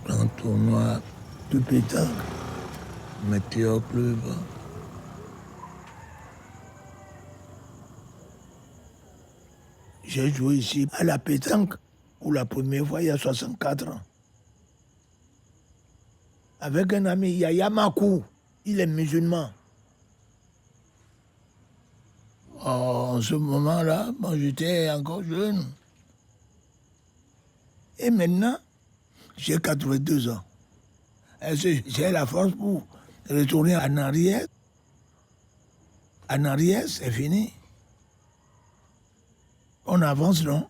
Un tournoi de pétanque, météo pleuve. J'ai joué ici à la pétanque pour la première fois il y a 64 ans. Avec un ami, Yaya Makou, il est musulman. En ce moment-là, moi j'étais encore jeune. Et maintenant, j'ai 82 ans. Est-ce que j'ai la force pour retourner en arrière? En arrière, c'est fini. On avance, non?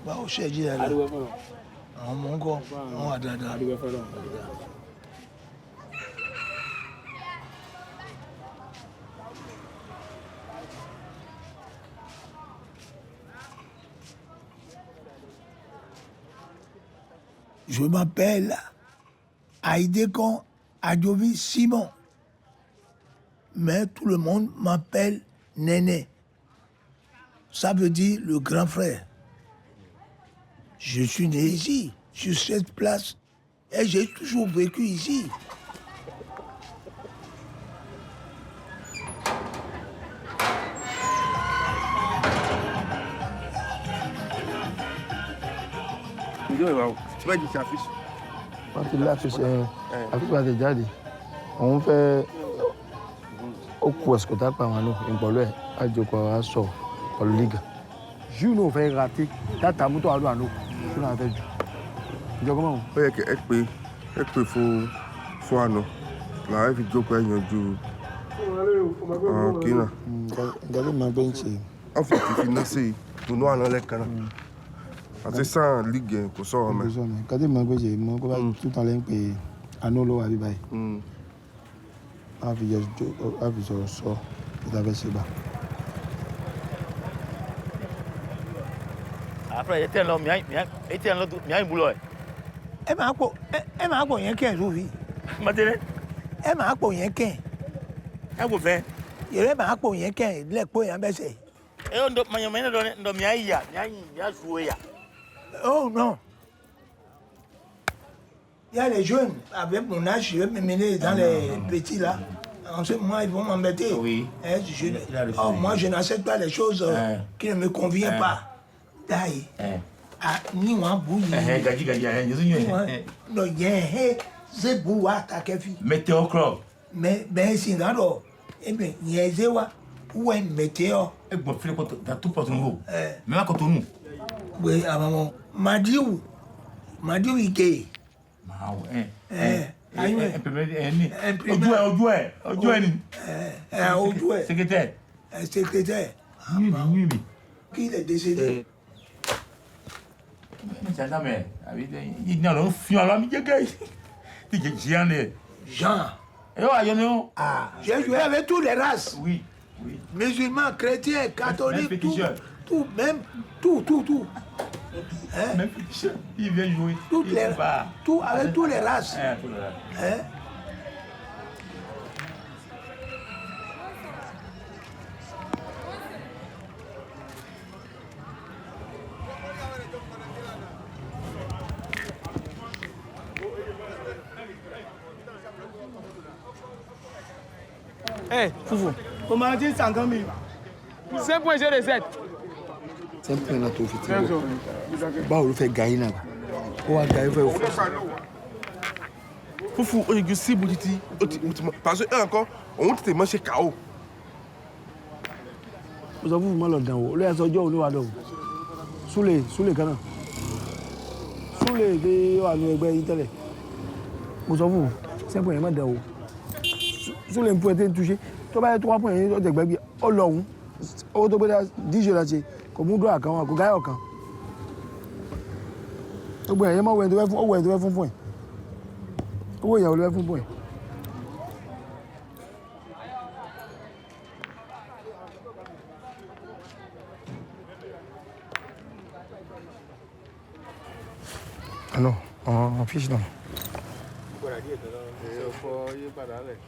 Ba o ṣe jí dáadáa. Àwọn ọmọ ń kọ́ wọ́n wà dáadáa. Je m'appelle Aïdekon Adjovi Simon, mais tout le monde m'appelle Néné. Ça veut dire le grand frère. Je suis né ici, sur cette place, et j'ai toujours vécu ici. wọ́n ti láfiṣe àfihàn àti jáde òun fẹ́ ó kú ẹ̀sìkò tá a pa àwọn àlọ́ ìpọ̀lú ẹ̀ àjòkò àwọn aṣọ pọ̀lú lígà jù náà fẹ́ raté dáta mú tó àlọ́ àlọ́ tó náà fẹ́ jù ìjọba mọ̀. ó yẹ kí ẹ pè fún àná làwọn fi jókòó ẹ yanjú kínà. ìjọba máa gbé ń ṣe. wọ́n fi ti fi ná sí ìdùnnú àná lẹ́ẹ̀kan náà àti sáà líìgì ẹ̀ kò sọ̀rọ̀ mẹ́. kàdé máa gbé ṣe mọ́ kó bá tún tán lẹ́yìn pé àná ló wà bí báyìí. a fi sọ̀rọ̀ sọ ìtafẹ́ ṣe bá. Après, il était un boulot. ẹ máa pò yẹn kẹ́ ẹ̀ sófin Maintenant, ẹ máa pò yẹn kẹ́ ẹ̀ un peu fait. yẹrẹ máa pò yẹn kẹ́ ẹ̀ lẹ́pọ̀ yẹn bẹ́sẹ̀. Et on doit jouer. Oh non. Il y a les jeunes, avec mon âge, je vais me mêler dans les petits là. En ce moment, ils vont m'embêter. Oui. Moi, je n'accepte pas les choses qui ne me conviennent pas. D'ailleurs, ni moi, bouillie. Non, c'est boua ta kefi. Météo Club. Mais, ben, c'est d'accord. Eh bien, il y a zéwa. Où est météo? Et bon, fais dans tout pour nous. Même à côté nous. Oui, à maman. Madiou, il est. Secrétaire. Secrétaire. Qui est décédé? Jean. Ah, j'ai joué avec toutes les races. Oui. Musulmans, chrétiens, catholiques, tout, même, tout. Même il vient jouer. Tout, avec toutes les races. Hein? Foufou. Comment dire 50 000 5 points, j'ai les 7. 5 points là, tout fait. Bah, on fait gagner là. On va gagner. Foufou, on est si bouditi. Parce que encore, on te mange KO. Vous avez mal dans haut. Là, ça joue nous à dos. Sous les canons. Sous les des à nous Italie. Vous avez 5 points dans haut. Sous les points touchés. Tu vas 3 points de baby. Oh long. Oh, tu peux 10 jeux là-dessus. Comme on doit quand on gagne au camp. Tu peux y aller, moi, tu vas faire un point. Oui, il y a un point. Ah non, on fiche non.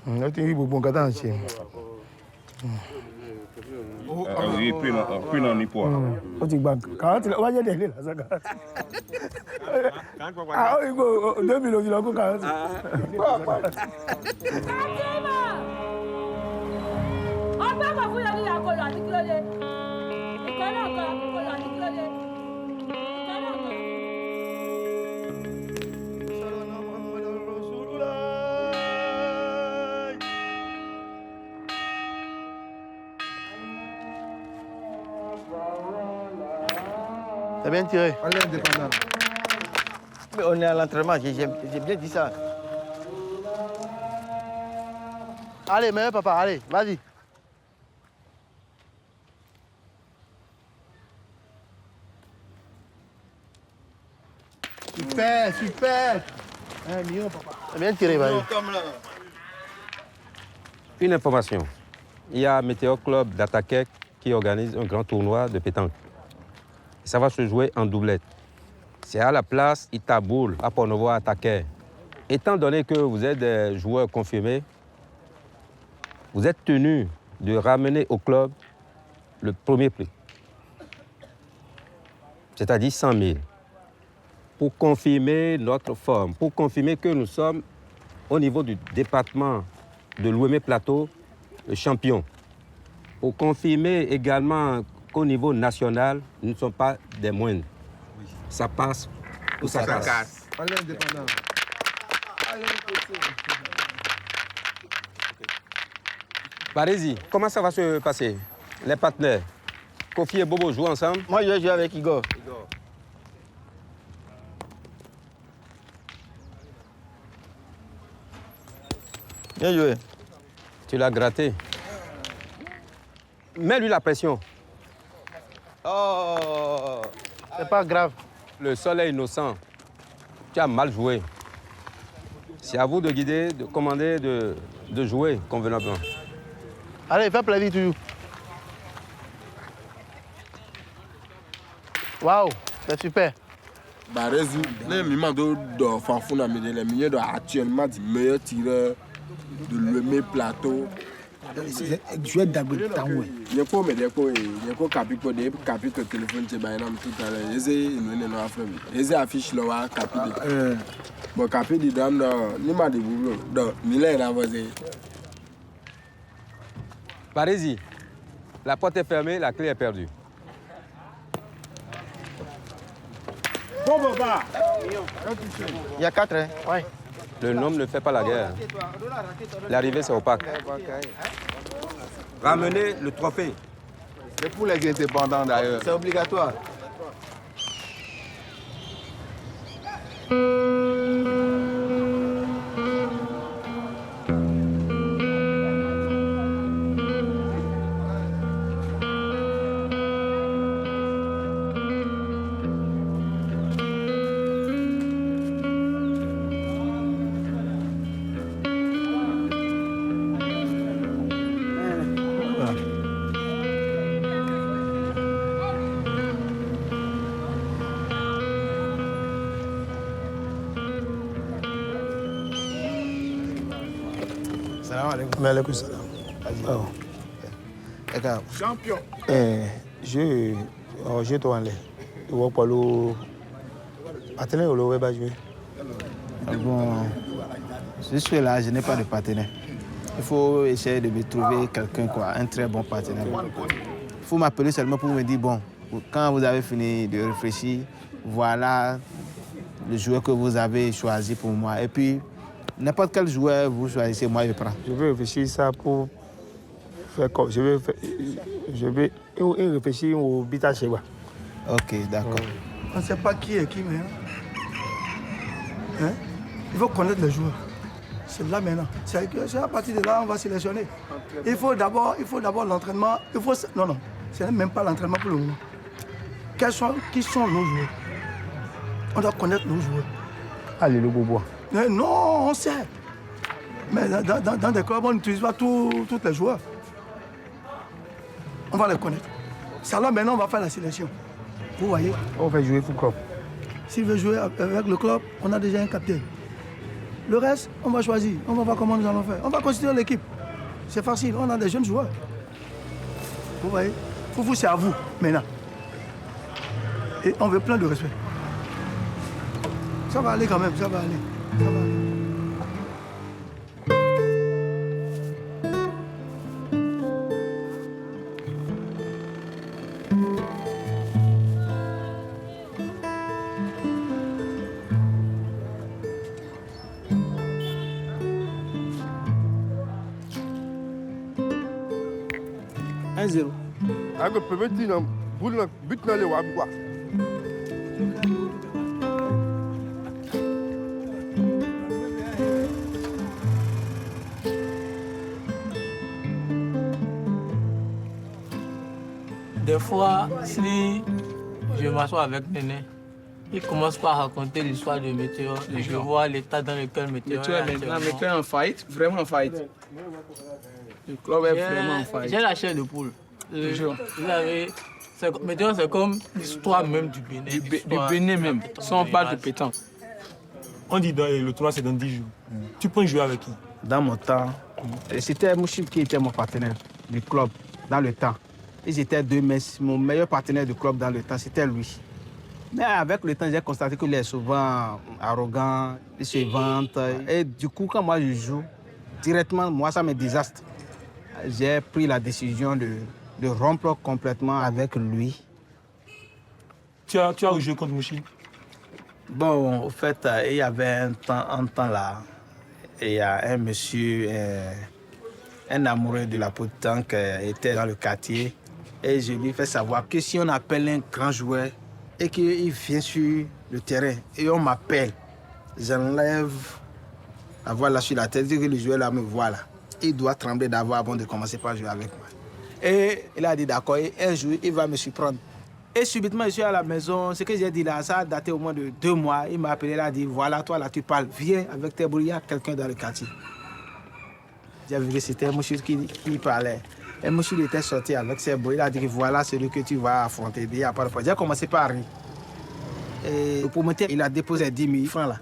On tem beaucoup de temps ici. Oui, plus non ni poids. On dit banque. Quand tu vas y aller là, ça. Ah oui, 2000 euros là, quand. T'as bien tiré. Allez, indépendant. Mais on est à l'entraînement, j'ai bien dit ça. Allez, meilleur papa, allez, vas-y. Super. Mieux, papa. T'as bien tiré, vas-y. Une information. Il y a Météo Club d'Atakek qui organise un grand tournoi de pétanque. Ça va se jouer en doublette. C'est à la place Itaboul, à Port-Novo, à Atakek. Étant donné que vous êtes des joueurs confirmés, vous êtes tenus de ramener au club le premier prix, c'est-à-dire 100 000, pour confirmer notre forme, pour confirmer que nous sommes au niveau du département de l'Ouémé Plateau, le champion. Pour confirmer également qu'au niveau national, nous ne sommes pas des moindres. Ça passe ou ça casse. Allez, indépendant. Barézi, comment ça va se passer? Les partenaires, Kofi et Bobo jouent ensemble? Moi, je vais jouer avec Igor. Bien joué. Tu l'as gratté. Mets-lui la pression. Oh, c'est pas grave. Le sol est innocent. Tu as mal joué. C'est à vous de guider, de commander, de jouer convenablement. Allez, fais plaisir toujours. Waouh, C'est super. Baresi, les Mimando de Fanfouna, mais les milieux de actuellement du meilleur tireur de l'Emé Plateau. Je vais d'abord t'envoyer. Il y a quoi, mais il y a quoi, capito téléphone, c'est bien, tout à l'heure. Ils affichent le capito. Bon, capito, il m'a dit, il est avancé. Parisi, la porte est fermée, la clé est perdue. Bon, papa. Il y a 4, hein? Oui. Le nombre ne fait pas la guerre. L'arrivée, c'est opaque. Ramenez le trophée. C'est pour les indépendants d'ailleurs. C'est obligatoire. Maaleykum salam. Champion. Je dois aller. Je vais pas le partenaire ou le jouer. Bon, je suis là, je n'ai pas de partenaire. Il faut essayer de me trouver quelqu'un, un très bon partenaire. Il faut m'appeler seulement pour me dire, bon, quand vous avez fini de réfléchir, voilà le joueur que vous avez choisi pour moi. Et puis, n'importe quel joueur vous choisissez, moi je prends. Je vais réfléchir ça pour faire comme. Je vais réfléchir au bita chez moi. Ok, d'accord. On ne sait pas qui est qui, mais. Hein? Il faut connaître les joueurs. C'est là maintenant. C'est à partir de là on va sélectionner. Il faut d'abord l'entraînement. Non, ce n'est même pas l'entraînement pour le moment. Qui sont nos joueurs? On doit connaître nos joueurs. Allez, le bobois. Non, on sait. Mais dans des clubs, on n'utilise pas tous les joueurs. On va les connaître. C'est là maintenant on va faire la sélection. Vous voyez? On va jouer pour club. S'il veut jouer avec le club, on a déjà un capitaine. Le reste, on va choisir. On va voir comment nous allons faire. On va constituer l'équipe. C'est facile, on a des jeunes joueurs. Vous voyez? Foufou, c'est à vous, maintenant. Et on veut plein de respect. Ça va aller quand même, ça va aller. Ça va aller. Avec le petit, but dans les wabwa. Des fois, si je m'assois avec Néné, il commence par raconter l'histoire de Météor. Et je vois l'état dans lequel Météor est Maintenant, Météor en fight, vraiment en fight. Le club est vraiment en fight. J'ai la chair de poule. Météor, c'est comme l'histoire même du Bénin. Du Bénin même, si on parle de pétanque. On dit que le tournoi c'est dans 10 jours. Tu peux jouer avec qui? Dans mon temps, c'était Mouchib qui était mon partenaire du club dans le temps. Ils étaient deux, mais mon meilleur partenaire du club dans le temps, c'était lui. Mais avec le temps, j'ai constaté qu'il est souvent arrogant, il se vante. Et du coup, quand moi je joue, directement, moi ça me désastre. J'ai pris la décision de rompre complètement avec lui. Tu as joué contre Mouchib? Bon, au fait, il y avait un temps là, il y a un monsieur, un amoureux de la pétanque était dans le quartier. Et je lui fais savoir que si on appelle un grand joueur et qu'il vient sur le terrain et on m'appelle, j'enlève la voix là sur la tête, que le joueur là me voit là. Il doit trembler d'avoir avant de commencer par jouer avec moi. Et il a dit d'accord, un jour il va me surprendre. Et subitement je suis à la maison, ce que j'ai dit là, ça a daté au moins de 2 mois. Il m'a appelé, il a dit voilà, toi là tu parles, viens avec tes bruits, il y a quelqu'un dans le quartier. J'ai vu que c'était Mouchid qui parlait. Et Mouchid était sorti avec ses bruits, il a dit voilà celui que tu vas affronter. Il n'y a pas de problème. J'ai commencé par rire. Et le promoteur, il a déposé 10 000 francs là.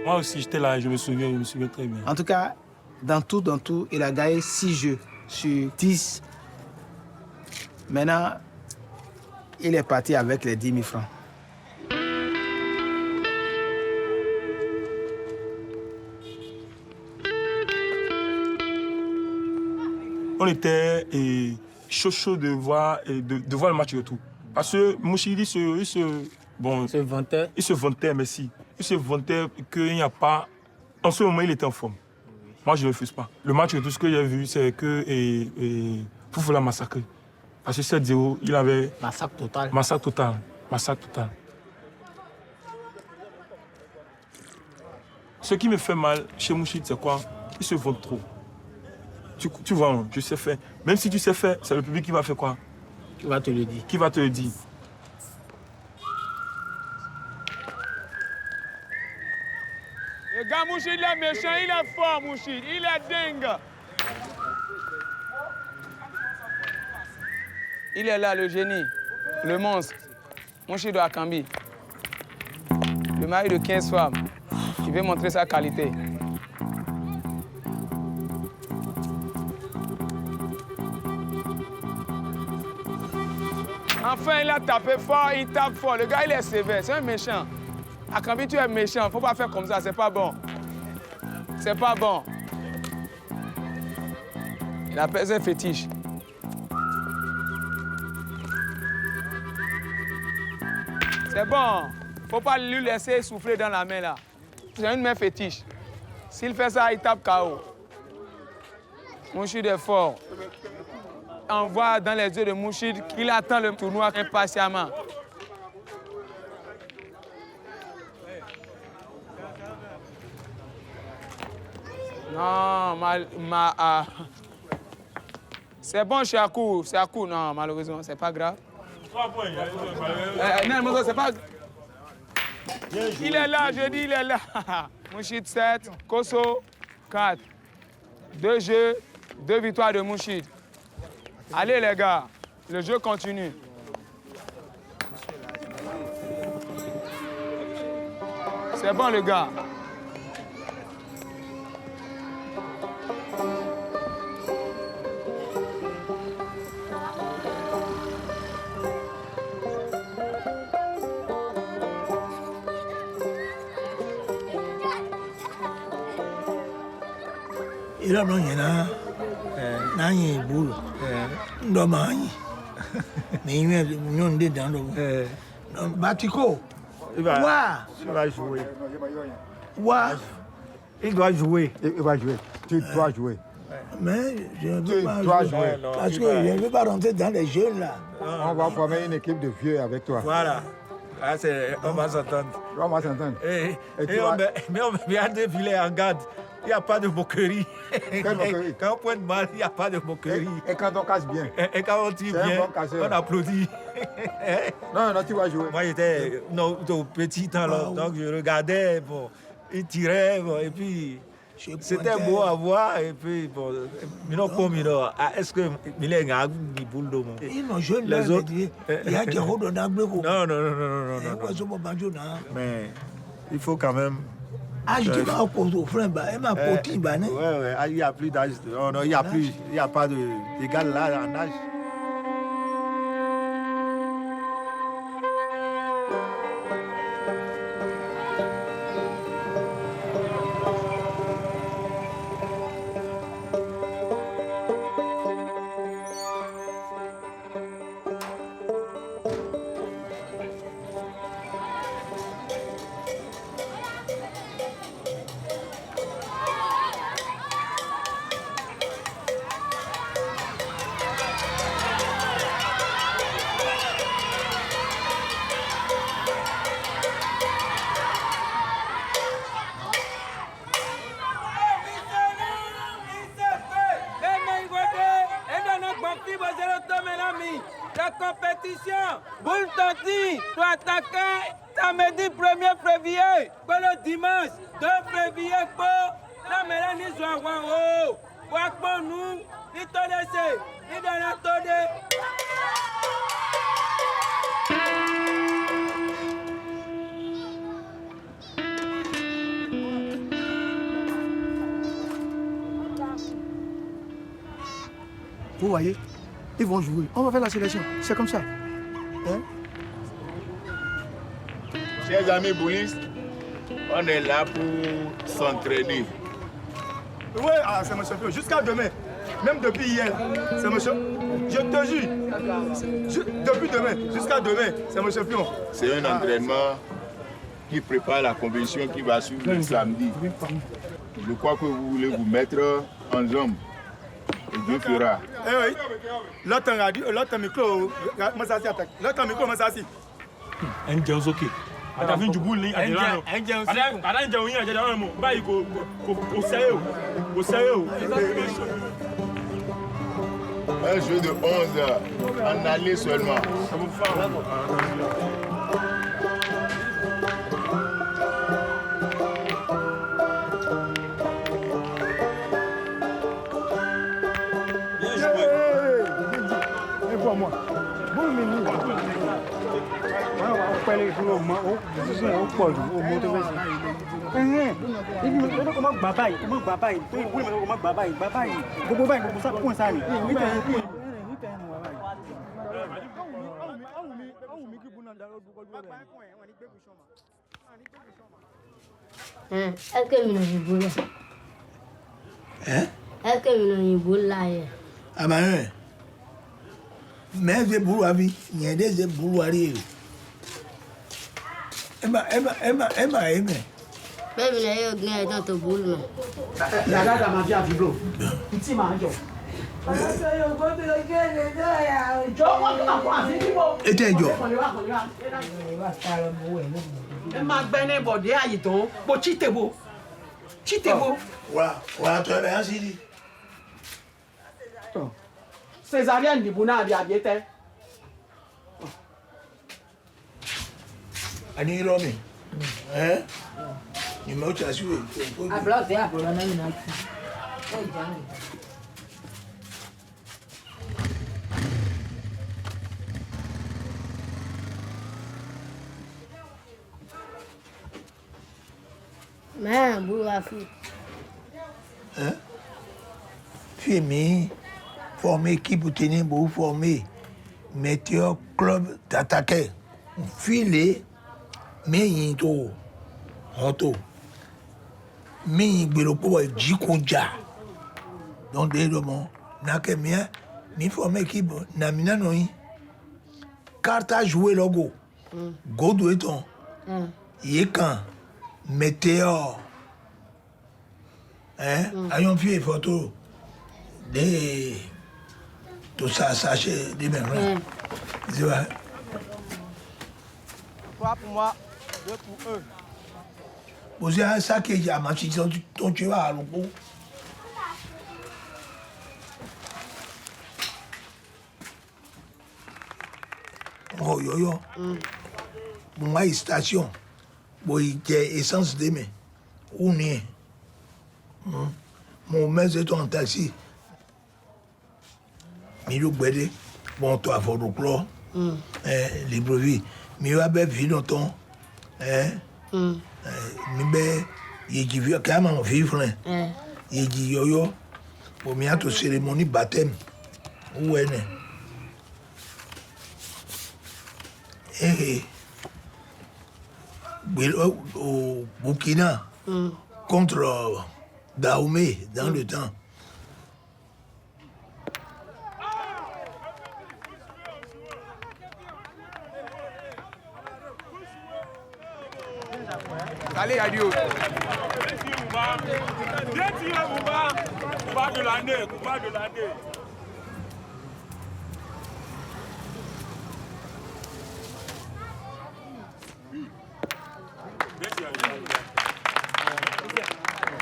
Moi aussi, j'étais là, je me souviens très bien. En tout cas, dans tout, il a gagné 6 jeux sur 10. Maintenant, il est parti avec les 10 000 francs. On était chaud de voir le match retour. Parce que Mouchid, il se vantait, merci. Il se vantait qu'il n'y a pas... En ce moment, il était en forme. Moi, je ne refuse pas. Le match retour, ce que j'ai vu, c'est que Foufou l'a massacré. Parce que 7-0, il avait... Massacre total. Massacre total. Ce qui me fait mal chez Mouchid, c'est quoi? Il se vante trop. Tu vois, je sais faire. Même si tu sais faire, c'est le public qui va faire quoi? Qui va te le dire. Qui va te le dire. Le gars Mouchid, il est méchant, il est fort, Mouchid. Il est dingue. Il est là, le génie, le monstre. Mouchid de Akambi. Le mari de 15 femmes. Il veut montrer sa qualité. Enfin, il a tapé fort, il tape fort. Le gars, il est sévère, c'est un méchant. Akambi, tu es méchant, faut pas faire comme ça, c'est pas bon. C'est pas bon. Il appelle ça un fétiche. C'est bon, faut pas lui laisser souffler dans la main là. C'est une main fétiche. S'il fait ça, il tape KO. Mouchid est fort. On voit dans les yeux de Mouchid qu'il attend le tournoi impatiemment. Non, c'est bon, Chakou. Non, malheureusement, c'est pas grave. 3 points. Non, c'est pas... Il est là, je dis, il est là. Mouchid 7, Kosso 4. 2 jeux, 2 victoires de Mouchid. Allez les gars, le jeu continue. C'est bon les gars. Il a non yana nani boulot. Ndo mani. Mais il y a des dans le Batico. Il va jouer. Il doit jouer. Il va jouer. Tu dois jouer. Mais je ne veux pas jouer. Parce que je ne veux pas rentrer dans les jeunes là. On va former une équipe de vieux avec toi. Voilà. Ah, on va s'entendre. On va s'entendre. Mais on met bien défiler en garde. Il n'y a pas de moquerie. Quand on pointe mal, il n'y a pas de moquerie. Et quand on casse bien. Et quand on tire bien, on applaudit. Non, tu vas jouer. Moi, j'étais au petit temps, donc je regardais, bon, il tirait, bon, et puis c'était beau à voir. Et puis, bon, est-ce que il a une boule de monde? Les autres, il y a des routes dans le Non. Mais il faut quand même. Ah, je dis pas au frère, il m'a porté. Ouais, il n'y a plus d'âge. Non, il n'y a pas d'égal là en âge. La compétition, Boule Tati, doit attaquer samedi 1er février, pour le dimanche 2 février, pour la mère ni soit wao. Pour nous, ni te laisser, ni de la tode. Vous voyez, ils vont jouer. On va faire la sélection. C'est comme ça. Hein? Chers amis boulistes, on est là pour s'entraîner. Oui, c'est mon champion. Jusqu'à demain. Même depuis hier, c'est mon champion. Je te jure. Depuis demain, jusqu'à demain, c'est mon champion. C'est un entraînement qui prépare la compétition qui va suivre le samedi. Je crois que vous voulez vous mettre en jambe. Et Dieu fera. Eh oui. L'autre micro, l'autre micro, mais ça si. Un Janzoke. Ada fin jubu ni adela no. Ada nja oyin ajada mo. Bayi ko sayo. Ko sayo. Un jeu de 11 heures, en aller seulement. Bien joué. Et pour moi. Bon menu. Est-ce que nous avons Hein? Est-ce que nous avons là? Ah ben, mais c'est pour la vie. Il y a des boulots à rire. Emma. Même il y a un gars dans ton boulot. La date m'a dit à Viblo. Petit manjo. Et t'es jo. Ma bene body ayi to. Bo chitebo. Chitebo. Voilà, tu es ainsi dit. Césarienne du Bouna di abiete. Ani Romi. Hein? Il m'a aussi assuré. Mais boulot à faire. Hein? Fimi, former équipe pour tenir pour former. Météo club d'attaquer. Filer, mais il to. Auto. Mais il gbelo pour jikonja. Donc des romans, n'a que mien, mi former équipe na mina noi. Carte à jouer logo. Go do eton. Yekan. Météo. Hein? Ayons vu les photos de tout ça, sachet de même. Tu vois? 3 pour moi, 2 pour eux. Vous avez un sac qui a ma fille, ton tu vas à l'eau. Oh yo yo. Moi, station. Bon, il y a essence de mes. Où n'est? Mon mec est en taxi. Mais le bédé, bon, toi, il faut le clore. Libre vie. Mais il y a bien vie longtemps. Mais il y a quand même vivre. Il y a yo yo. Pour moi, toute cérémonie baptême. Où est-ce? Au Burkina, contre Dahomey, dans le temps. Allez, adieu. Bien tiré, Bouba de l'année, Bouba de l'année.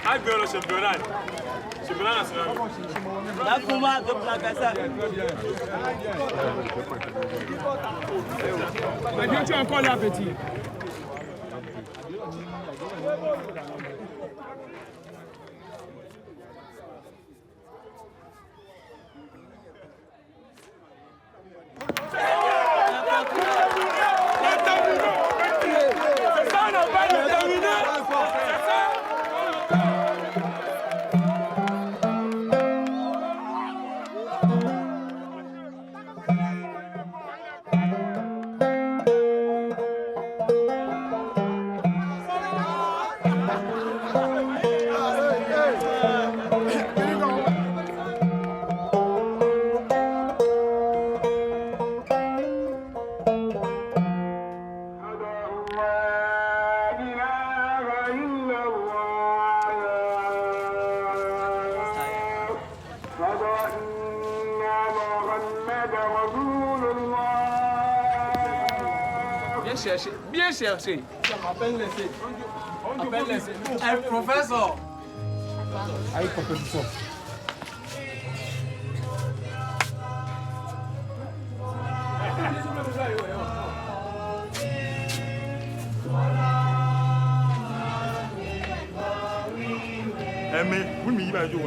Agbe le championnat national. La combat de Plagassa. Mais tu es encore là, petit. chercher, bien chercher. On appelle laisser. Eh, professeur. Avec proposition. Mais oui, mais il va jouer.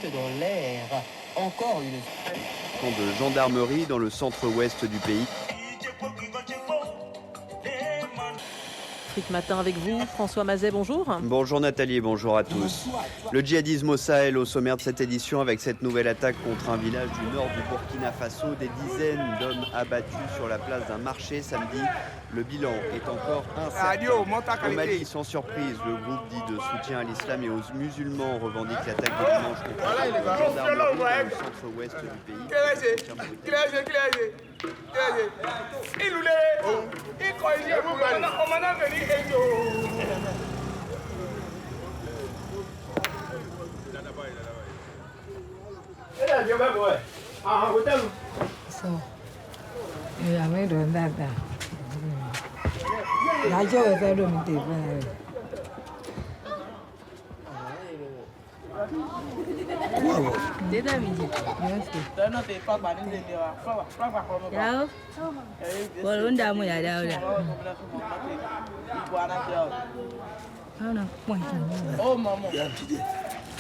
Dans l'air, encore une camp de gendarmerie dans le centre-ouest du pays. Afrique Matin avec vous, François Mazet, bonjour. Bonjour Nathalie et bonjour à tous. Le djihadisme au Sahel au sommaire de cette édition avec cette nouvelle attaque contre un village du nord du Burkina Faso. Des dizaines d'hommes abattus sur la place d'un marché samedi. Le bilan est encore incertain. Au Mali, sans surprise, le groupe dit de soutien à l'islam et aux musulmans revendique l'attaque de dimanche contre la gendarmerie dans le centre-ouest du pays.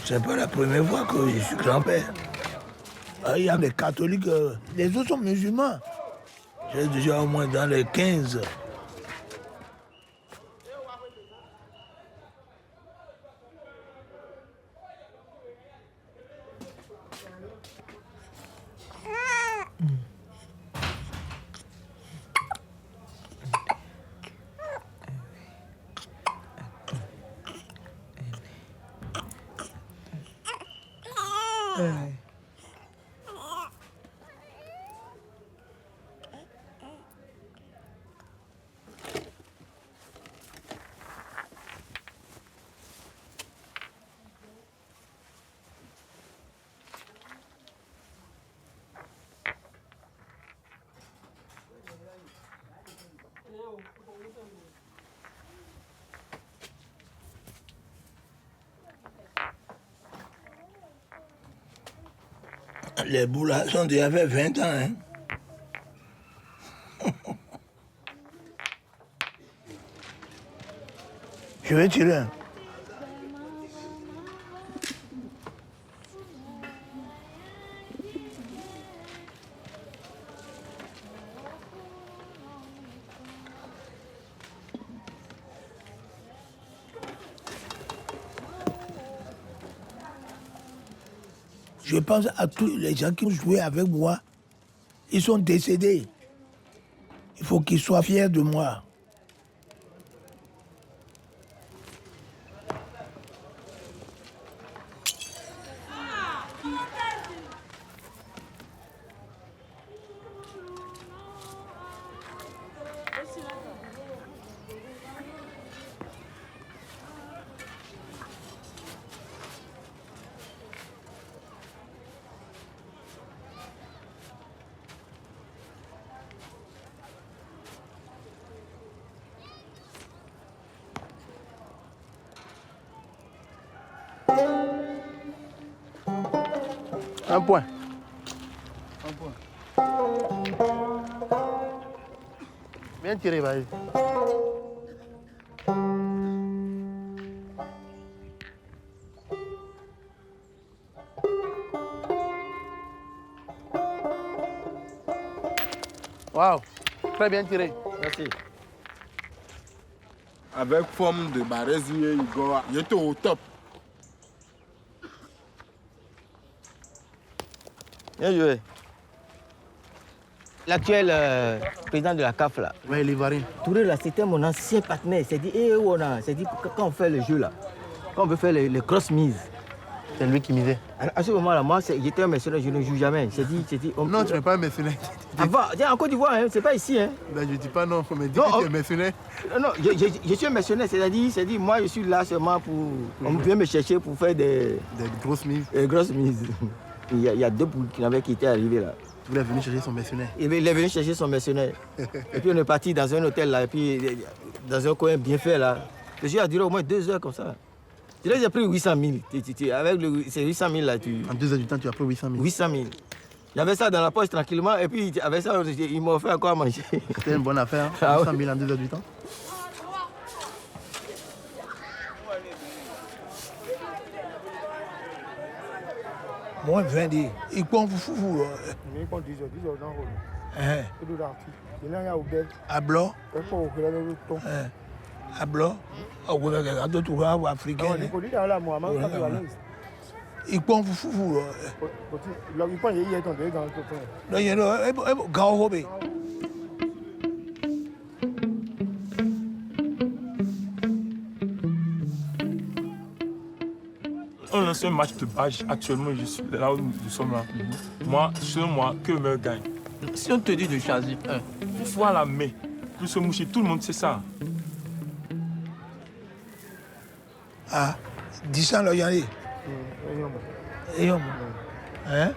C'est pas la première fois que je suis grand-père. Il y a des catholiques, les autres sont musulmans. J'ai déjà au moins dans les 15. Les boulas sont déjà fait 20 ans. Hein? Je vais tirer un. Je pense à tous les gens qui ont joué avec moi. Ils sont décédés. Il faut qu'ils soient fiers de moi. Un point. Bien tiré, vas-y. Waouh, très bien tiré. Merci. Avec forme de Baresi, il était au top. Bien joué. L'actuel président de la CAF, là. Oui, l'Ivoirien. Touré, là, c'était mon ancien partenaire. C'est dit, c'est dit, quand on fait le jeu, là, quand on veut faire les grosses mises. C'est lui qui misait. À ce moment-là, moi, j'étais un mercenaire, je ne joue jamais. C'est dit, non, tu n'es pas un mercenaire. Avant, en Côte d'Ivoire, hein, c'est pas ici. Hein. Ben, je ne dis pas non, mais dis que tu es mercenaire. Non, je suis un mercenaire, c'est-à-dire, moi, je suis là seulement pour. On vient me chercher pour faire des grosses mises. Des grosses mises. Il y a 2 Burkinabés qui étaient arrivés là. Il est venu chercher son mercenaire. Il est venu chercher son mercenaire. Et puis on est parti dans un hôtel là, et puis dans un coin bien fait là. Le jeu a duré au moins 2 heures comme ça. J'ai pris 800 000. Avec ces 800 000 là, En 2 heures du temps, tu as pris 800 000. 800 000. J'avais ça dans la poche tranquillement, et puis avec ça, ils m'ont fait encore à manger. C'était une bonne affaire, hein? Ah, 800 000 en 2 heures du temps. Moi, 20 dit, il compte fou. Il compte 10 heures dans le rôle. Il est là, à blanc. À blanc. À d'autres africains. Il compte fou. Il compte il est tombé dans le coton. Non, il y a un gars au hobby. On lance un match de base actuellement, je suis là où nous sommes là. Moi, selon moi, que le meilleur gagne. Si on te dit de choisir un, il faut à la main. Plus au mouchi, tout le monde sait ça. Ah, 10 ans, là, il y en a. Et on. Hein?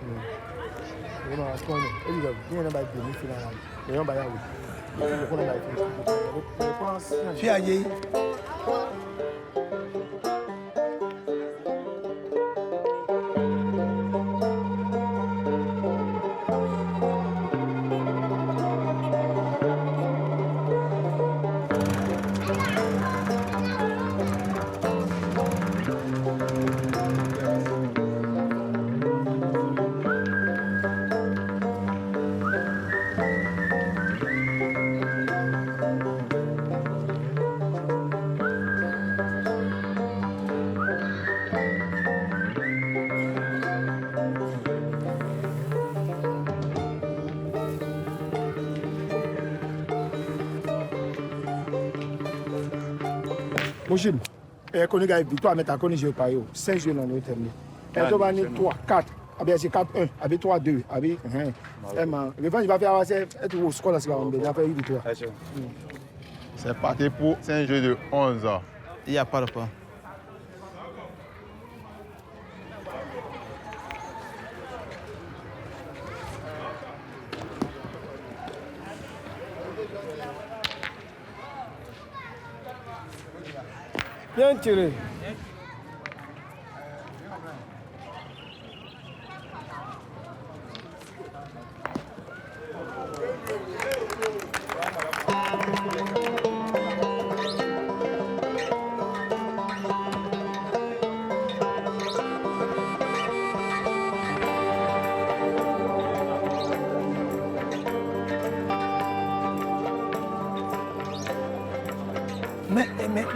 Fiaye. Mouchine, et qu'on a victoire, mais tu as connu le pays. 5 jeux dans le terminé. Et tu vas aller 3, 4. C'est 4-1, avec 3-2. Le vent, il va faire être au score là, il va faire une victoire. C'est parti pour 5 jeux de 11 ans. Il n'y a pas de point. Bien tiré.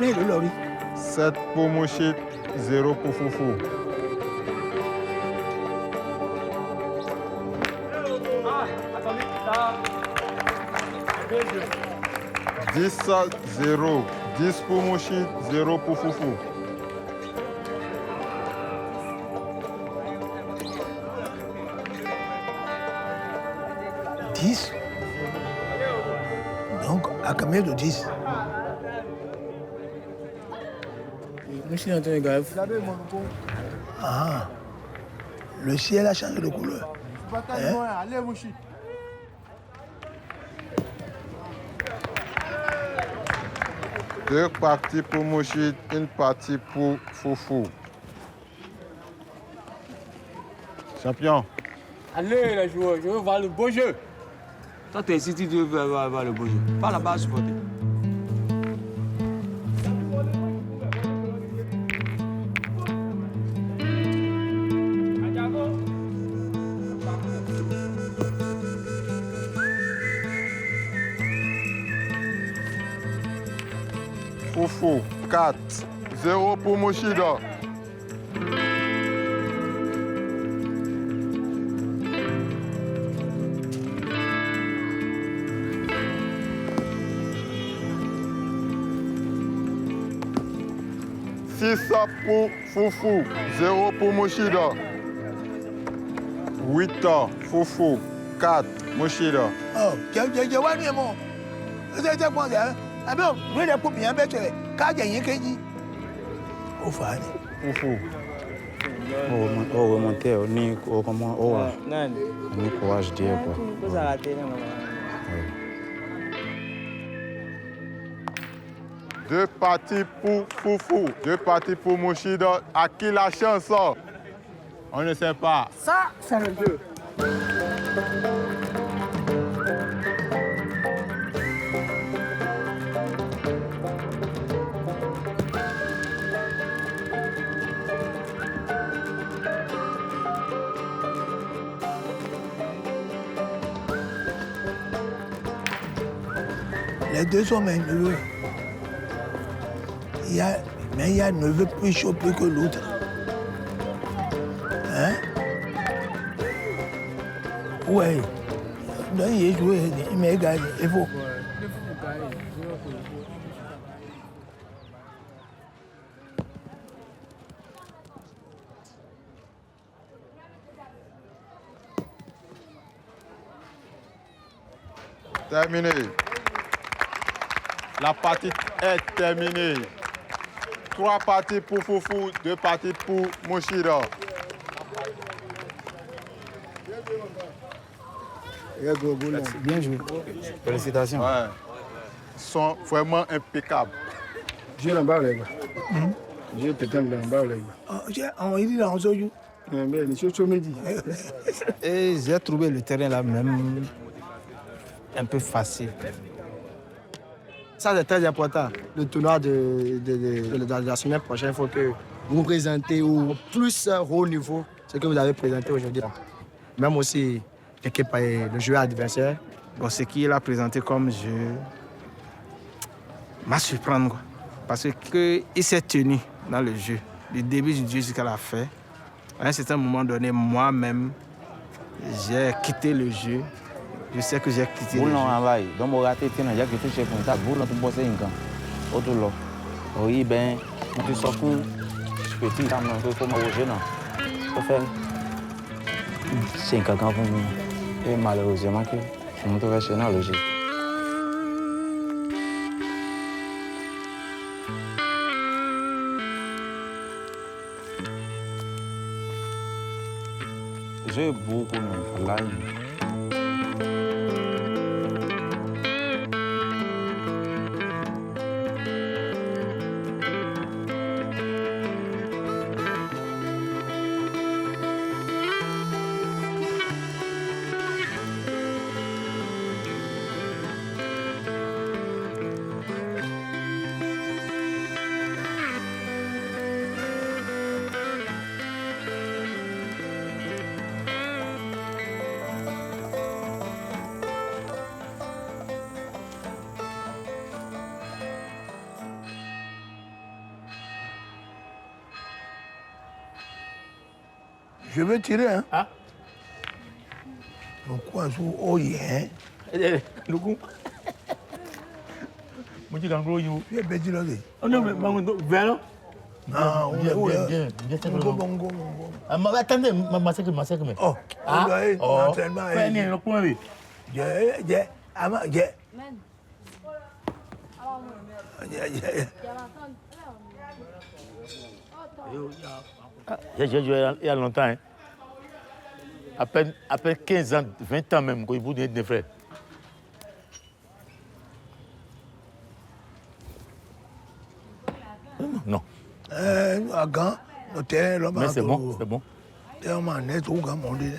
Mais le lori. 7 pour Mouchit, 0 pour Foufou. « 10-0. 10 pour Mouchit, 0 pour Foufou. « 10 ? Donc, à combien de 10 ? Ah, le ciel a changé de couleur. Allez, Mouchi. Deux parties pour Mouchit, une partie pour Foufou. Champion. Allez les joueurs, je veux voir le beau jeu. Toi, tu es ici, tu veux voir le beau jeu. Pas là-bas à supporter. Foufou, 4. 0 pour Mouchida. Six pour Foufou, 0 pour Mouchida. 8 Foufou, 4 Mouchida. Oh, je vois bien mon. C'est quoi ça? Ah ben, je vais pour bien bête. Quand il y a rien au fan. Foufou. Oh, remonter, on est comment? Oh, on est courage dire quoi. Deux parties pour Foufou, 2 parties pour Mouchida. À qui la chance? On ne sait pas. Ça, c'est le jeu. Les deux sont mes neveux. Mais il y a un neveu plus chopé que l'autre. Hein? Oui. Donc il est joué, il m'a gagné. Il faut. Terminé. La partie est terminée. 3 parties pour Foufou, 2 parties pour Mouchida. Bien joué. Félicitations. Ouais. Ils sont vraiment impeccables. J'ai un bar là. J'ai peut-être un bar là. Il dit là, on se joue. Mais monsieur Chomedi. Et j'ai trouvé le terrain là même un peu facile. Ça, c'est très important. Le tournoi de la semaine prochaine, il faut que vous présentez au plus haut niveau ce que vous avez présenté aujourd'hui. Même aussi l'équipe, le joueur adversaire. Bon, ce qu'il a présenté comme jeu m'a surpris. Parce qu'il s'est tenu dans le jeu, du début du jeu jusqu'à la fin. À un certain moment donné, moi-même, j'ai quitté le jeu. Je sais que j'ai quitté le jeu. Donc, on a raté, il y a quelque chose comme ça. Vous, on a bossé un camp. Autre lot. Oui, ben, on te sort pour petit, quand même, comme au jeune. Faut faire 5 ans pour nous. Et malheureusement, on peut faire chez nous le jeu. J'ai beaucoup de travail. Je veux tirer, hein? Ah? Pourquoi je hein? Le coup. Moi, je gros you. Tu es petit là. Oh non, mais vers non, bien. Attendez, ma sec. Oh, l'entraînement. Fais le point, oui. J'ai joué il y a longtemps. Hein. À peine 15 ans, 20 ans même, quand il vous donne des frères. Non. À Gand, le terrain, là, mais c'est bon, c'est bon. Tellement net, au Gand, mon Dieu.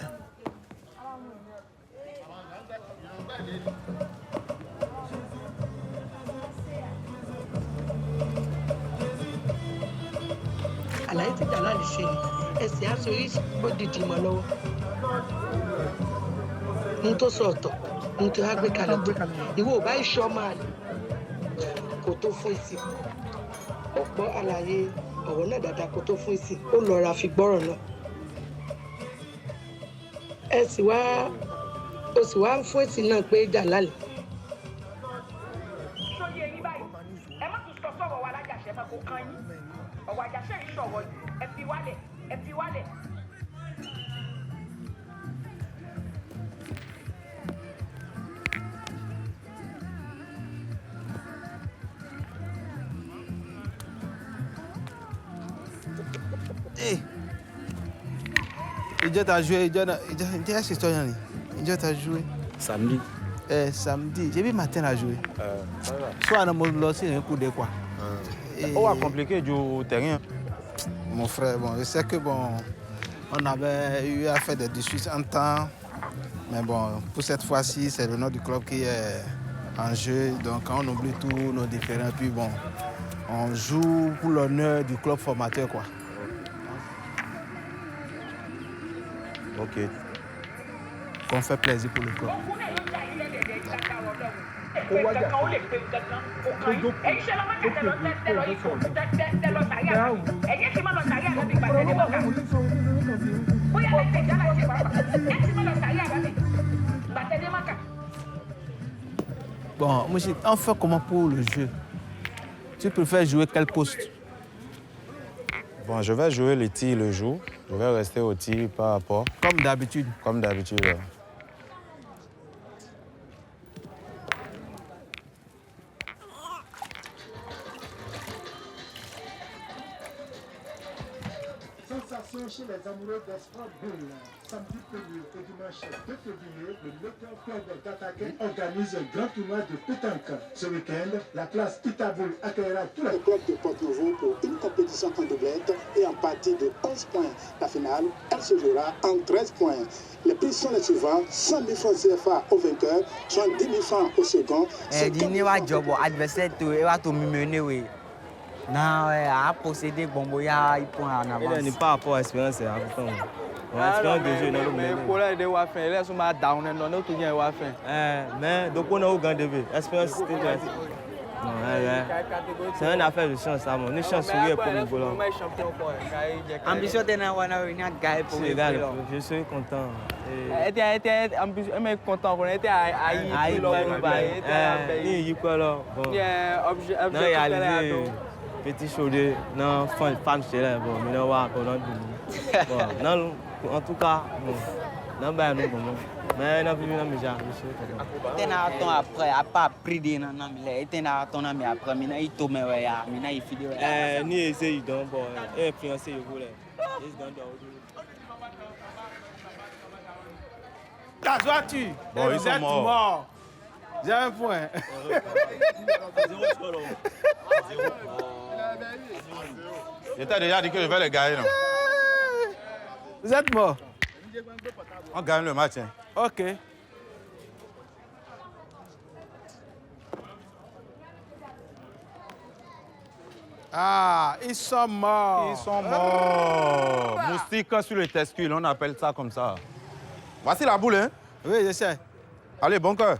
Àlàyé tí Dàlá lè ṣe ni ẹsẹ̀ aṣorí ó dìdì mọ́ lọ́wọ́. Ohun tó sọ ọ̀tọ̀, ohun tó wá gbé kalẹ̀ tó. Ìwọ ò bá iṣọ́ máa lè kó tó fún ìsìn. ọ̀pọ̀ àlàyé ọ̀rọ̀ náà dáadáa kó tó fún ìsìn ó lọ ra fi gbọ́rọ̀ náà. Ẹ sì wá ó sì wá ń fún èsì náà pé Jàlálì. Sóyè yín báyìí, ẹ má tún sọ sọ̀rọ̀ wa lájàṣẹ́ máa kó kán yín. Ọ̀wọ̀ àjàṣẹ́ yìí sọ̀rọ̀ yìí, ẹ fi wálẹ̀, ẹ fi wálẹ̀. Ìjọ ta joué, ìjọ est-ce que tu as Ìjọ ta joué. Samedi. Samedi, j'ai vu matin la joué. Soit on a lancé un coup de quoi. On va compliquer du terrain. Mon frère, bon, je sais que bon, on avait eu à faire des discussions en temps, mais bon, pour cette fois-ci, c'est le nom du club qui est en jeu, donc on oublie tous nos différends, puis bon, on joue pour l'honneur du club formateur, quoi. Ok. Qu'on fait plaisir pour le club. Bon, on fait comment pour le jeu? Tu préfères jouer quel poste? Bon, je vais jouer le tir le jour. Je vais rester au tir par rapport. Comme d'habitude? Comme d'habitude, ouais. Sensation chez les amoureux des sports bulles. Samedi 1er et dimanche 2 février, le Local Club d'Attaquer organise un grand tournoi de pétanque. Ce week-end, la classe Itaboul accueillera tous les clubs de Porto-Novo pour une compétition en doublette et en partie de 11 points. La finale, elle se jouera en 13 points. Les prix sont les suivants: 100 000 francs CFA au vainqueur, 70 000 francs au second. Dini wa job adversaire to e wa to mimene we. Na a possédé bombo ya ipon en avance. Il n'est pas rapport à expérience africaine. Expérience de jeu non mais pour les wa fin les sont ma down non to bien wa fin. Mais donc on a au grand début. Expérience c'était non, c'est une affaire de chance, ça, mon. Une chance sur pour nous voler. Ambition de na wana we na gars pour me. Je suis content. Était ambition, mais content on était à y bon. Non, il y a les petit chaudé, non, femme chez là, bon, mais non, non, en tout cas, bon, non, ben, non, bon, mais non, non, mais j'ai. T'en as ton après, à pas pris des non, mais t'en as ton ami après, mais il tombe, ouais, mais il file. Ni essayer donc, bon, influencer, vous voulez. La joie-tu? Bon, ils sont morts. J'ai un point. Je t'ai déjà dit que je vais les gagner. Non? Vous êtes mort? On gagne le match. Hein. Ok. Ah, ils sont morts. Ils sont morts. Moustique sur le testicule, on appelle ça comme ça. Voici la boule, hein? Oui, je sais. Allez, bon cœur.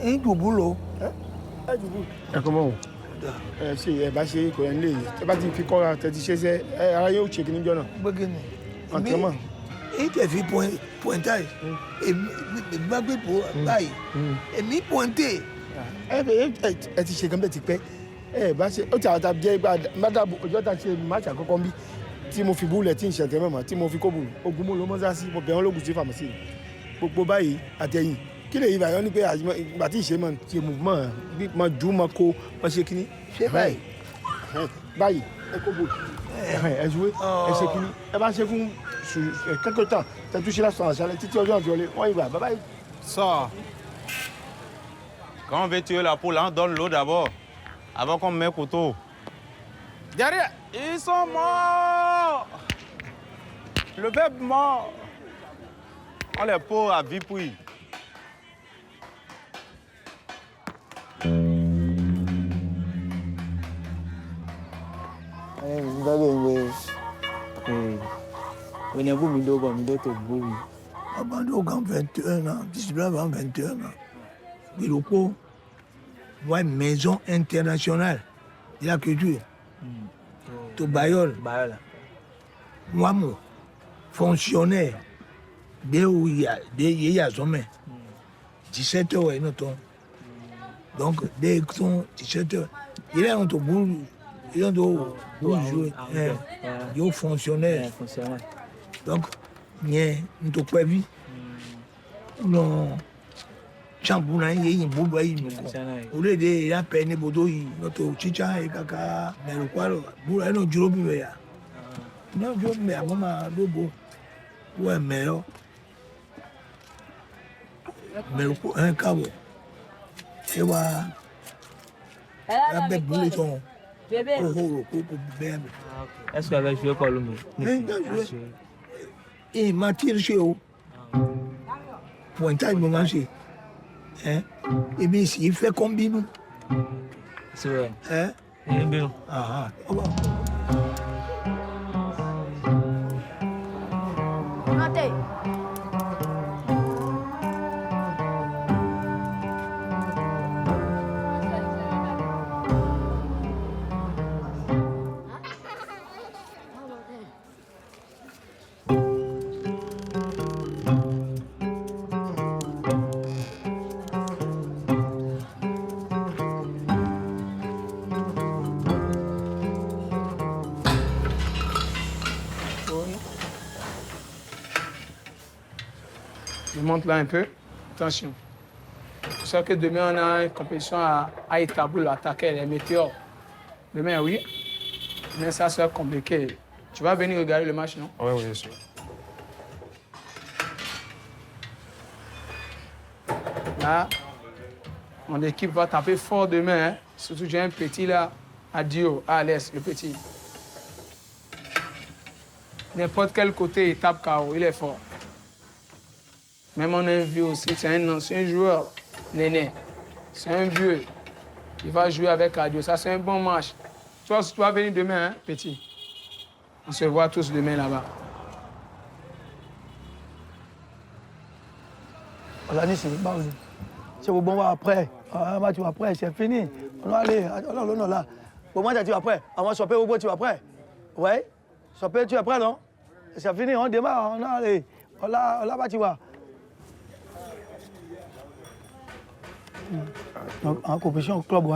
Un du boulot. Un du boulot. Comment? Si, bah c'est quoi un lit. C'est pas dit que quand tu dis chez elle, elle a eu check ni jona. Begini. Entraînement. Et tu fais pointage. Et ma gueule pour bail. Et mi pointer. Elle dit chez comme tu paies. Bah c'est tu as bien madame aujourd'hui tu match à Kokombi. Ti mo fi boule ti nse teme mo ti mo fi ko boule ogun mo lo mo sa si mo be won logun ti pharmacy gbogbo báyìí àtẹ̀yìn kí lè yí báyìí wọ́n ní pé ìgbà tí ìṣe mọ̀ ti mouvement bí mo jù mọ́ kó wọ́n ṣe kíní. ṣé báyìí báyìí ẹ kó boule ẹ joué ẹ ṣe kíní ẹ bá ṣe fún quelque temps tẹ touché la sọ̀rọ̀ àṣálẹ́ títí ọjọ́ ìjọlẹ̀ wọ́n yí bàbá báyìí. Sors. Quand on veut tuer la poule, on donne l'eau d'abord avant qu'on met le couteau. Derrière, ils sont morts. Le verbe mort. On les pauvres à vie pour. Abando quand 21 ans, 19 ans, 21 ans. Biloko, Moi, maison internationale de la culture. To Bayol. Moi, mon fonctionnaire de où il y a 17 heures et non. Donc, dès que sont 17 heures, il est en tout bout, il est en tout bout jouer. Il est fonctionnaire. Donc, il est en tout prévu. Non. Chambouna yi bobo yi nuko ole de ya pene bodo yi noto chicha e kaka mero kwalo bura no juro bi me ya no juro me mama lobo wo mero ko en kawo e wa ya be bule ton o horo ko be me est-ce que avec jouer quoi l'homme et matir chez o point time manger. Et bien, il fait combien nous? C'est vrai. Eh bien. Ah, ah. Notez. Je monte là un peu. Attention. C'est sûr que demain, on a une compétition à Istanbul, attaquer les météores. Demain, oui. Mais ça sera compliqué. Tu vas venir regarder le match, non? Oui, oui, bien sûr. Là, mon équipe va taper fort demain. Hein. Surtout, j'ai un petit là, Adio, à l'est, le petit. N'importe quel côté, il tape KO, il est fort. Même on a un vieux aussi, c'est un ancien joueur, Néné. C'est un vieux. Il va jouer avec Adio. Ça, c'est un bon match. Toi, si tu vas venir demain, hein, petit. On se voit tous demain là-bas. Aujourd'hui, c'est au bon après. Après, c'est fini. On va aller. Non, là. Pour moi, tu es après. On va choper au bout, tu es après. Ouais. Choper, tu es après, non? C'est fini, on démarre. On va aller. Là-bas, tu vois. Donc, en compétition au club,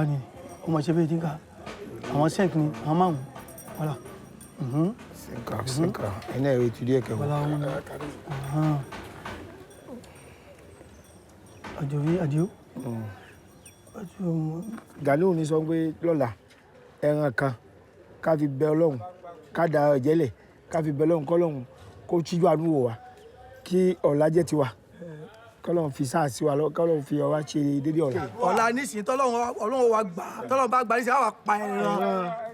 on va se faire en 5 minutes, en main. Voilà. 5 ans. On a étudié que voilà. Adio. Gani ò ní sọ pé lọ́la ẹran kan ká fi bẹ Ọlọ́run ká da ẹ̀jẹ̀ lẹ̀ ká fi bẹ Ọlọ́run k'Ọlọ́run kó chíjú àánú wò wá kí ọ̀la jẹ́ tiwa k'Ọlọ́run fi sáà sí wa lọ k'Ọlọ́run fi ọwá ṣe dédé ọ̀la. Ọ̀la nísìnyí tọ́lọ́run wa gbà tọ́lọ́run bá gbà nísìnyí àwa pa ẹran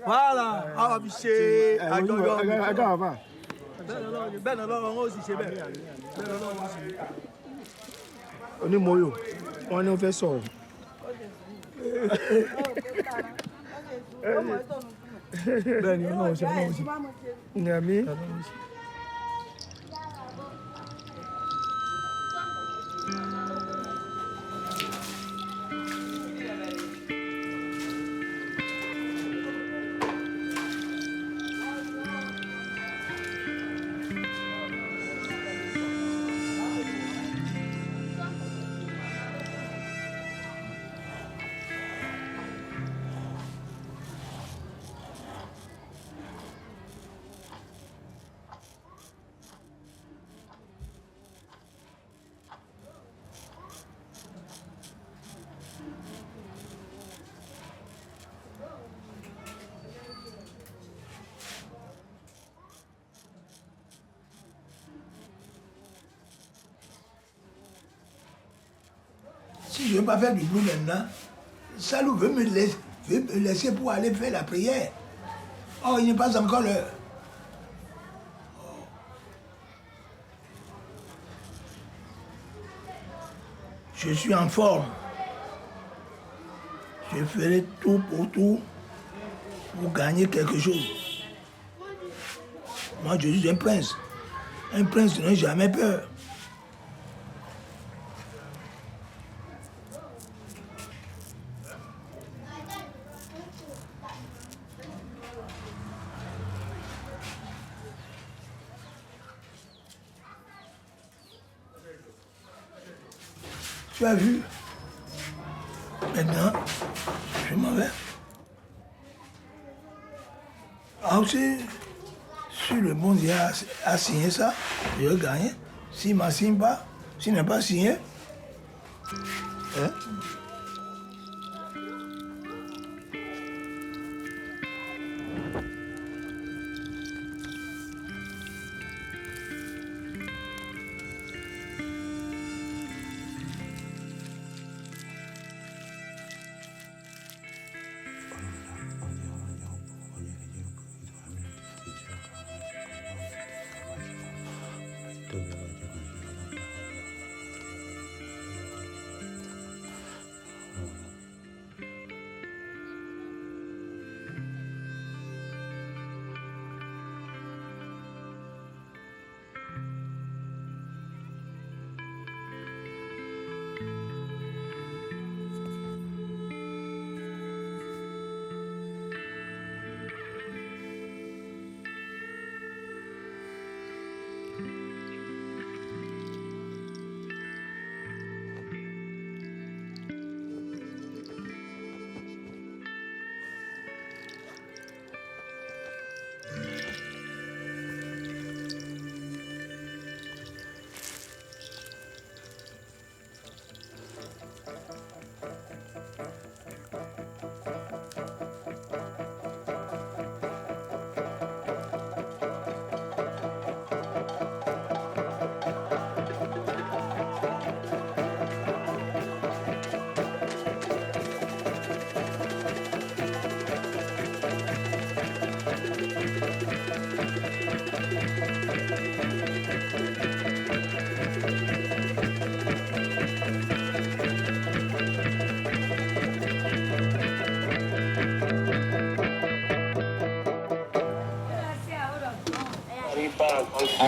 wàhálà àwa fi ṣe àjọyọ̀. Bẹ́ẹ̀ ni Ọlọ́run ó sì ṣe bẹ́ẹ̀. Onímọ̀ọ́yò wọn ni ó fẹ́ sọ̀rọ̀. Bẹ́ẹ̀ ni Ọlọ́run ṣe Nyàmí. Si je ne veux pas faire du bruit maintenant, Salou veut me laisser pour aller faire la prière. Oh, il n'est pas encore l'heure. Je suis en forme. Je ferai tout pour gagner quelque chose. Moi, je suis un prince. Un prince n'a jamais peur. Tu as vu? Maintenant, je m'en vais. Aussi, si le bon Dieu a signé ça, je vais gagner. S'il ne m'a signé pas, s'il n'a pas signé, hein?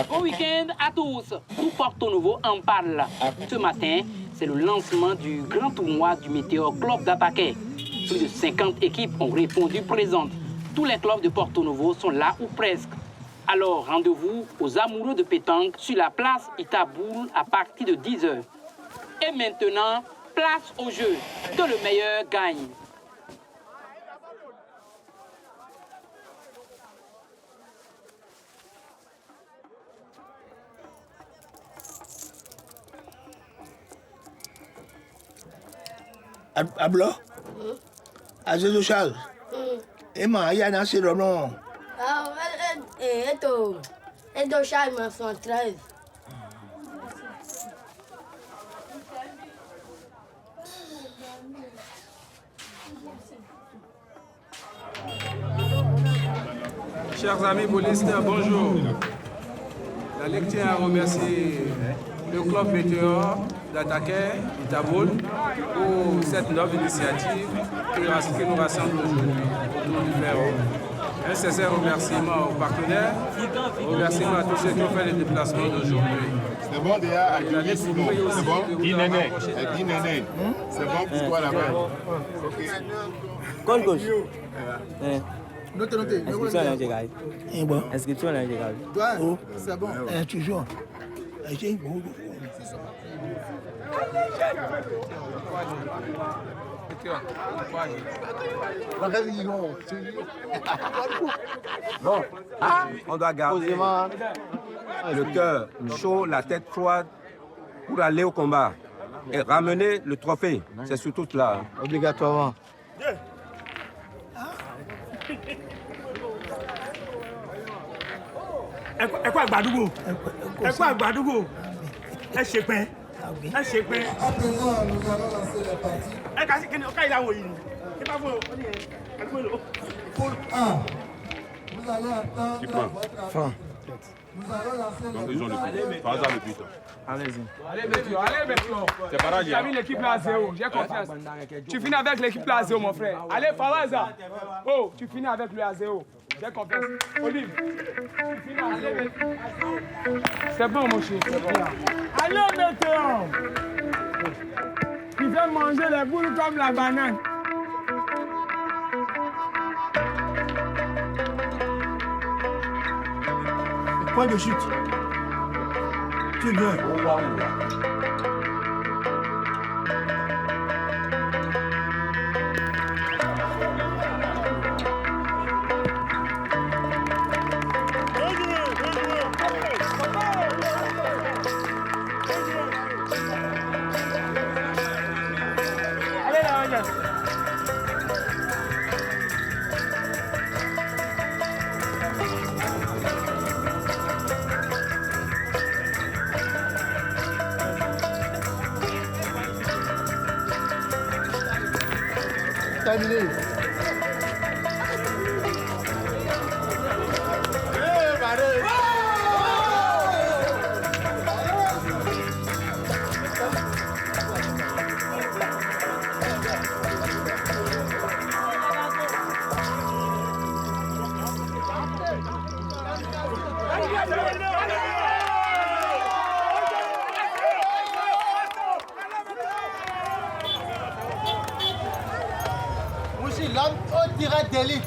Bon week-end à tous. Tout Porto Novo en parle. Ce matin, c'est le lancement du grand tournoi du Météor Club d'Ataqué. Plus de 50 équipes ont répondu présentes. Tous les clubs de Porto Novo sont là ou presque. Alors, rendez-vous aux amoureux de pétanque sur la place Itaboul à partir de 10h. Et maintenant, place au jeu. Que le meilleur gagne. Ablo? Azedo Charles? Emma, il y a un assez long. Ah, et Charles, 1913. Chers amis bolisteurs, bonjour. La Ligue tient à remercier le club Météor d'Ataqué, Itaboul, pour cette noble initiative qui nous rassemble aujourd'hui autour du Ferro. Un sincère remerciement aux partenaires, remerciement à tous ceux qui ont fait les déplacements d'aujourd'hui. C'est bon déjà, c'est bon? Dis Néné. Dis Néné. C'est bon pour toi là-bas. Col gauche. Notez. Inscription là, j'ai gagné. Et bon? Inscription là, j'ai gagné. Toi, c'est bon. Toujours. Bon, on doit garder le cœur chaud, la tête froide pour aller au combat et ramener le trophée. C'est surtout cela. Obligatoirement. Ẹ kú àgbàdúgbò. Ẹ kú àgbàdúgbò. Ẹ ṣe pẹ́. Ẹ ṣe pẹ́. Ẹ kà sí kíni ọ̀ká ìlàwọ̀ yìí ni. Ẹ bá fún ọ ní ẹ gbé lọ. Qui prend? Fin. Donc ils ont le but. Par hasard le but. Allez-y. Allez, Météor. C'est pareil. Tu as mis l'équipe là à 0. J'ai confiance. Tu finis avec l'équipe là à 0, mon frère. Allez, Faraza. Oh, tu finis avec lui à 0. J'ai confiance. Olive. Tu finis à 0. C'est bon, mon chéri. Allez, Météor. Tu fais manger les boules comme la banane. Point de chute. Tu es bien. terminé. Mouchi, l'homme au direct d'élite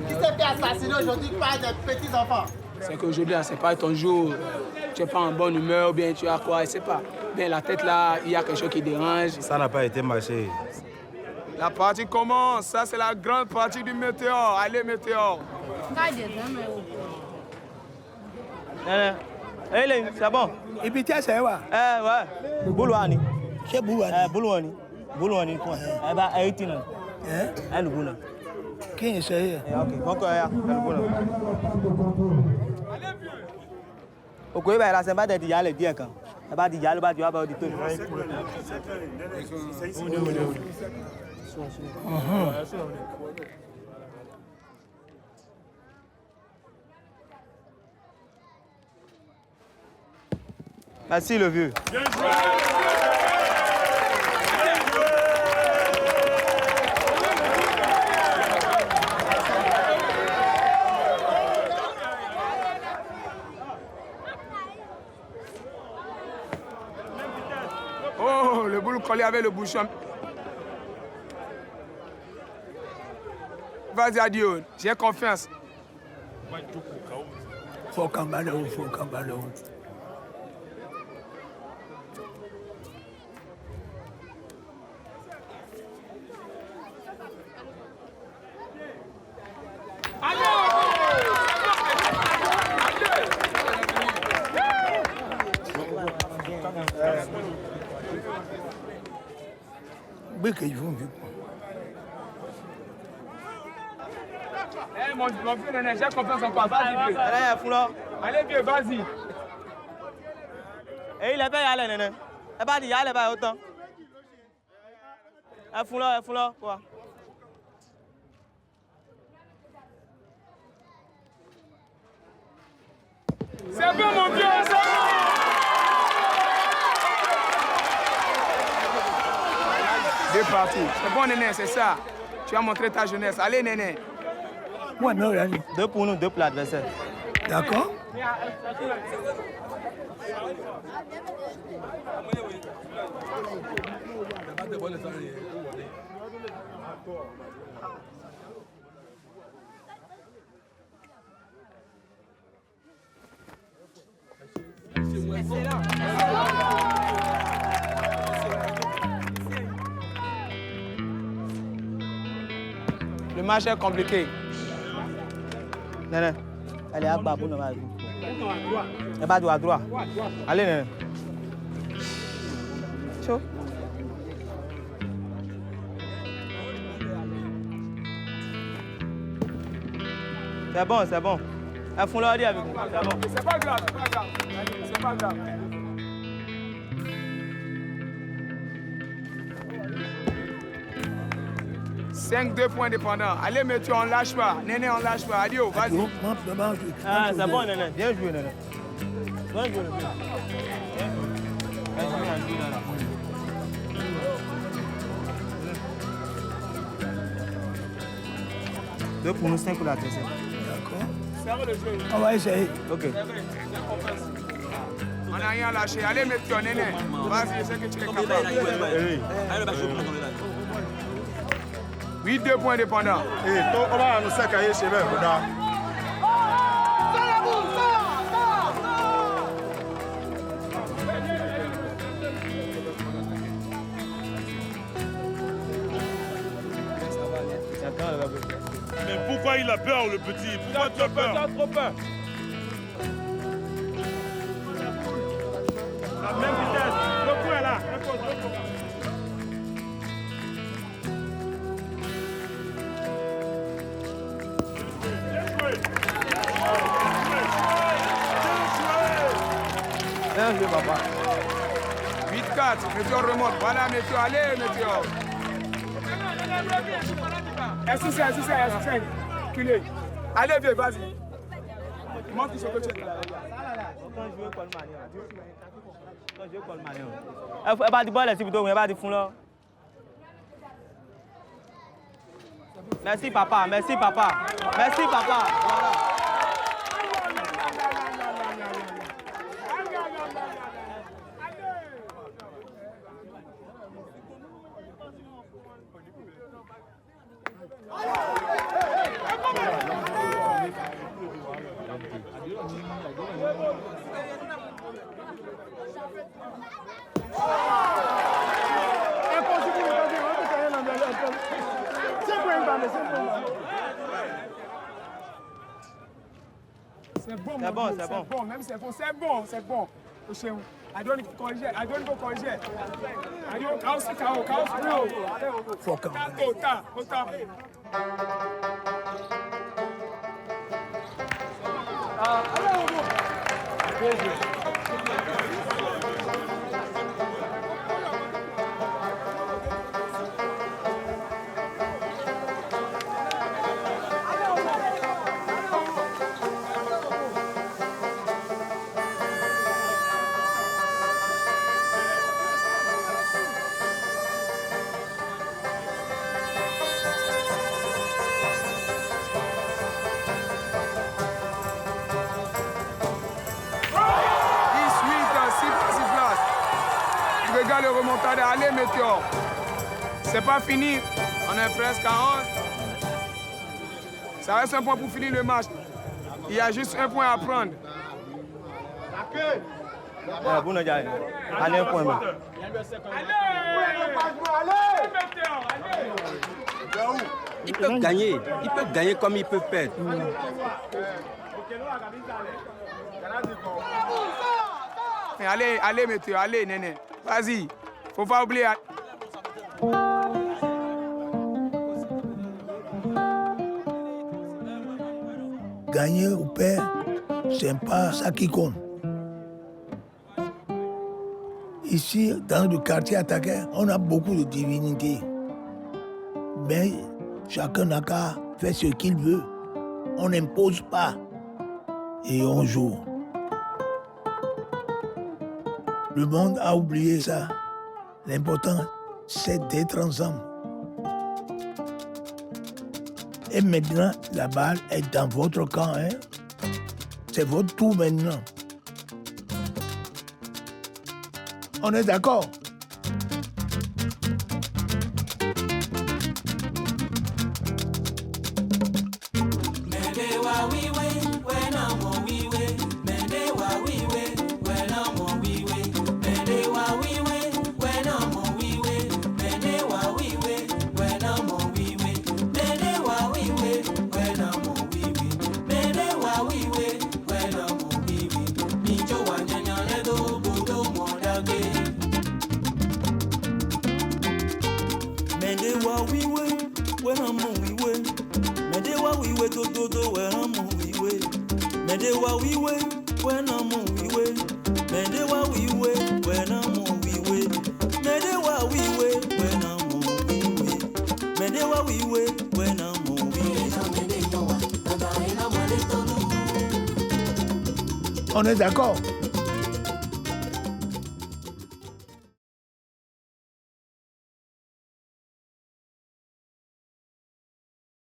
qui s'est fait assassiner aujourd'hui par des petits enfants. C'est qu'aujourd'hui, c'est pas ton jour, tu n'es pas en bonne humeur ou bien tu as quoi, je sais pas. Bien, la tête là, il y a quelque chose qui dérange. Ça n'a pas été marché. La partie commence, ça c'est la grande partie du météore. Allez, météore. C'est bon. Et puis tiens, c'est quoi? Ouais. Boulouani. C'est Boulouani. Boulouani. Boulouani, quoi. Eh ben, 18 ans. Eh, le Boula. Qui est sérieux? Ok, donc, le Boula. Ok, ben là, c'est pas d'être là, le bien quand. C'est pas d'y aller, tu vas pas du tout. Merci le vieux. Oh, le boule collé avec le bouchon. Vas-y, Adio, j'ai confiance. Faut qu'un ballon, faut qu'un ballon. Oui, qu'ils vont vite. Eh, mon vieux Néné, j'ai confiance en toi. Vas-y, vieux. Allez, vieux, vas-y. Eh, il est pas y aller, Néné. Eh, pas d'y aller, pas autant. Eh, fous-là, quoi. C'est bon, mon vieux, c'est bon. C'est parti. C'est bon, Néné, c'est ça. Tu as montré ta jeunesse. Allez, Néné. Ouais, mais regarde. 2 pour nous, 2 pour l'adversaire. D'accord. Le match est compliqué. Néné, allez, à Babou, non, vas-y. Et pas à droite. Allez, Néné. Chaud. C'est bon. Fous-le avec nous. C'est bon. C'est pas grave, c'est pas grave. Cinq, 2 points dépendants. Allez, Météo, on lâche pas. Néné, on lâche pas. Adio, vas-y. Ah, c'est bon, Néné. Bien joué, Néné. Bien joué, Néné. Deux pour nous, 5 pour l'adversaire. D'accord. On va essayer. Ok. On n'a rien lâché. Allez, Météo, Néné. Vas-y, je sais que tu es capable. 8, 2 points dépendants. On va nous cahier chez même. Mais pourquoi il a peur, le petit? Pourquoi tu as peur? Tu as trop peur. La même vitesse. Le coup est là. Bien joué, papa. 8-4. Météo remonte. Voilà, Météo. Allez, Météo. Est-ce culé. Allez, viens, vas-y. Montre ce que tu es. Elle va dire bon, elle plutôt, elle va dire fond là. Merci papa, merci papa. Merci papa. Voilà. C'est bon. Même c'est bon. I don't need to corrige. I don't go corrige. I don't chaos. Foca. Regarde le remontada, allez Météor. C'est pas fini, on est presque à 11. Ça reste un point pour finir le match. Il y a juste un point à prendre. Allez, un point. Ils peuvent gagner comme ils peuvent perdre. Allez Météor, allez Néné. Vas-y, faut pas oublier. Gagner ou perdre, c'est pas ça qui compte. Ici, dans le quartier attaqué, on a beaucoup de divinités. Mais chacun n'a qu'à faire ce qu'il veut. On n'impose pas et on joue. Le monde a oublié ça. L'important, c'est d'être ensemble. Et maintenant, la balle est dans votre camp. Hein? C'est votre tour maintenant. On est d'accord? On est d'accord?